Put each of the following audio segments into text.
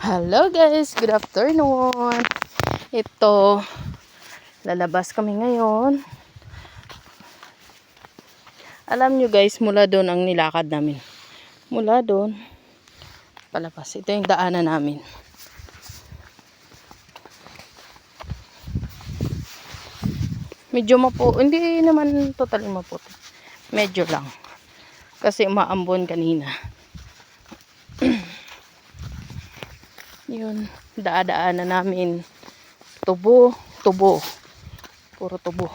Hello guys, good afternoon. Ito, lalabas kami ngayon. Alam nyo guys, mula doon ang nilakad namin. Mula doon, palabas. Ito yung daanan namin. Medyo hindi naman totally maputi. Medyo lang. Kasi umaambon kanina. Yun, daanan namin. Tubo. Puro tubo.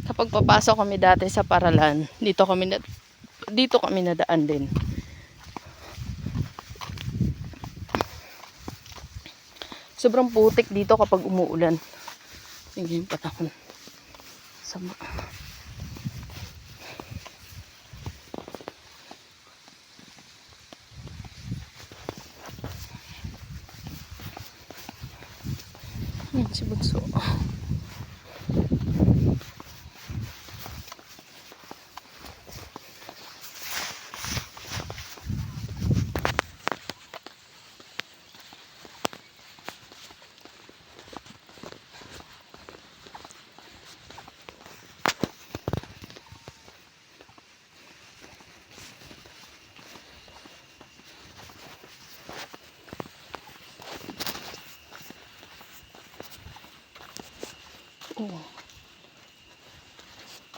Kapag papasok kami dati sa Paralan, dito kami nadaan din. Sobrang putik dito kapag umuulan. Tingnan yung patahon. Sama. Si Bunso. Oh.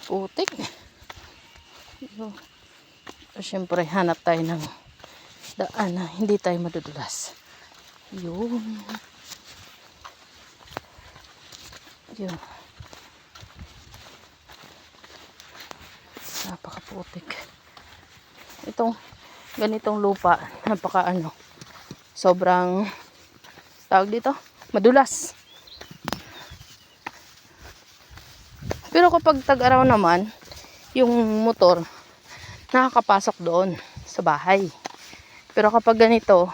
Putik. So, syempre, hanap tayo ng daan na hindi tayo madudulas. Yun. Napakaputik. Itong ganitong lupa, sobrang tawag dito, madulas. Pero kapag tag-araw naman, yung motor nakakapasok doon sa bahay. Pero kapag ganito,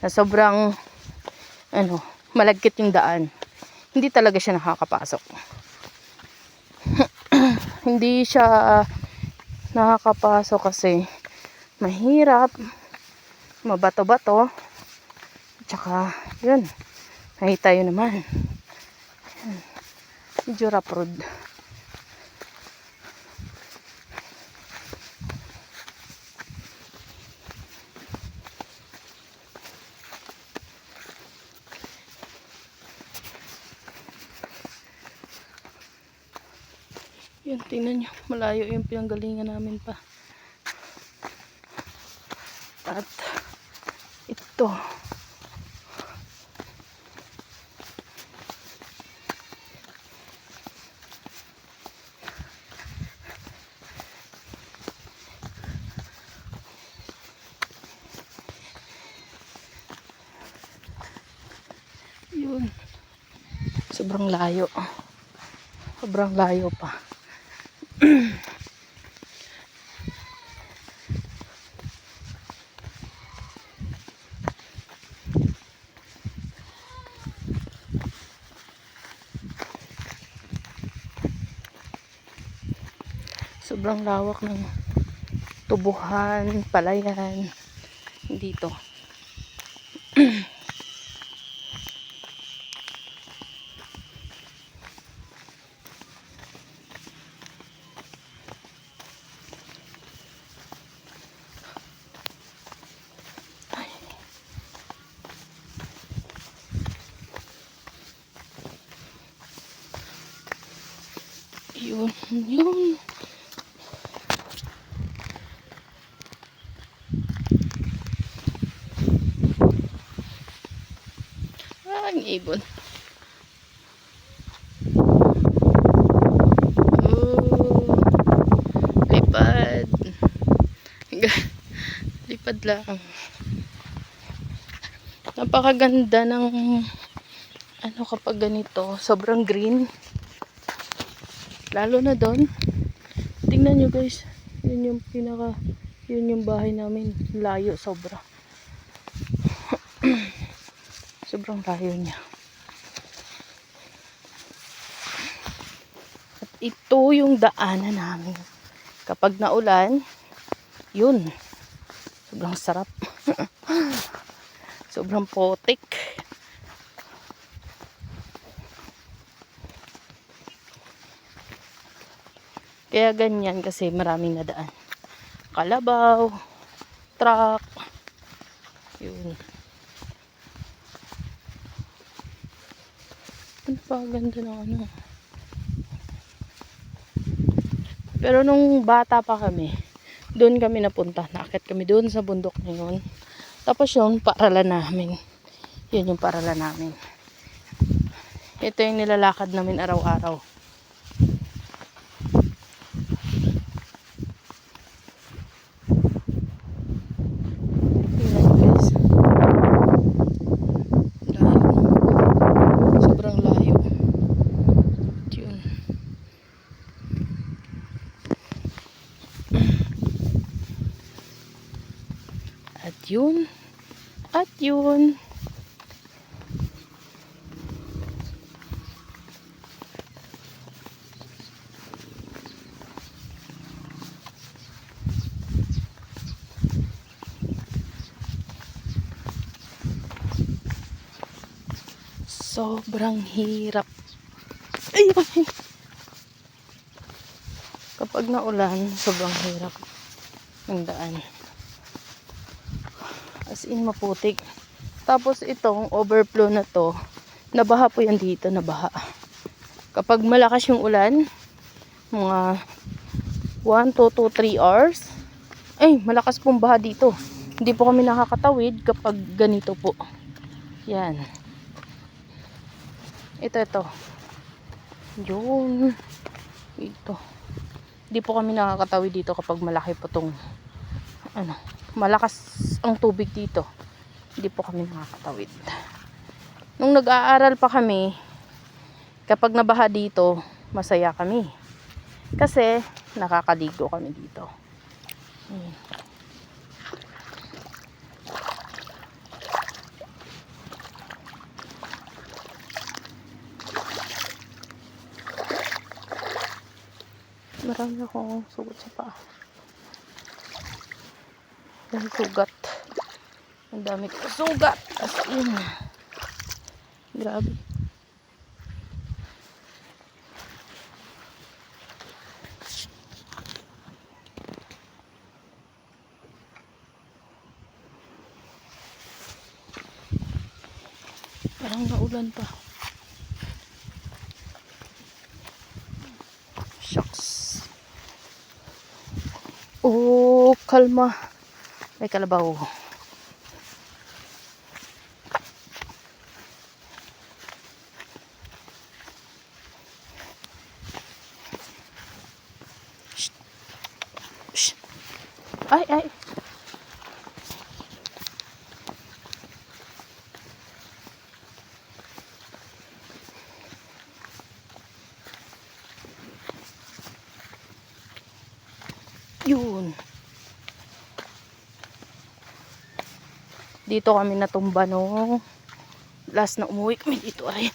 na sobrang malagkit yung daan, hindi talaga siya nakakapasok. Hindi siya nakakapasok kasi mahirap, mabato-bato, tsaka yun, nakita yun naman. Medyo rough road. Yun, tingnan nyo, malayo yung pinanggalingan namin pa. At ito, yun, sobrang layo pa. Sobrang lawak ng tubuhan, palayan dito. Yun. Ang ibon. Lipad. Lipad lang. Napakaganda ng kapag ganito, sobrang green. Lalo na doon. Tingnan nyo guys. Yun yung bahay namin. Layo sobra. Sobrang layo niya. At ito yung daanan namin. Kapag naulan, yun. Sobrang sarap. Sobrang potik. Kaya ganyan kasi maraming nadaan. Kalabaw, truck, yun. Ano pa, ganda ng ano. Pero nung bata pa kami, doon kami napunta. Nakakit kami doon sa bundok na yun. Tapos yun, paaralan namin. Yun yung paaralan namin. Ito yung nilalakad namin araw-araw. Tingnan guys. Layo. Sobrang layo. Yun. At yun. At yun. Sobrang hirap. Ay, ay. Kapag naulan, sobrang hirap ng daan. As in, maputik. Tapos itong overflow na to, nabaha po yan dito, nabaha. Kapag malakas yung ulan, mga 1, 2, 2, 3 hours, ay, malakas pong baha dito. Hindi po kami nakakatawid kapag ganito po. Yan. Ito. Yun. Ito. Hindi po kami nakakatawid dito kapag malaki po tong, ano, malakas ang tubig dito. Hindi po kami nakakatawid. Nung nag-aaral pa kami, kapag nabaha dito, masaya kami. Kasi, nakakaligo kami dito. Marami akong sugat sa paa. Ang sugat. Ang dami ko sugat. As in. Grabe. Parang naulan pa. Shucks. Oh, kalma. May kalabaw. Shh. Shh. Ay. Yun. Dito kami natumba nung last na umuwi kami dito ay.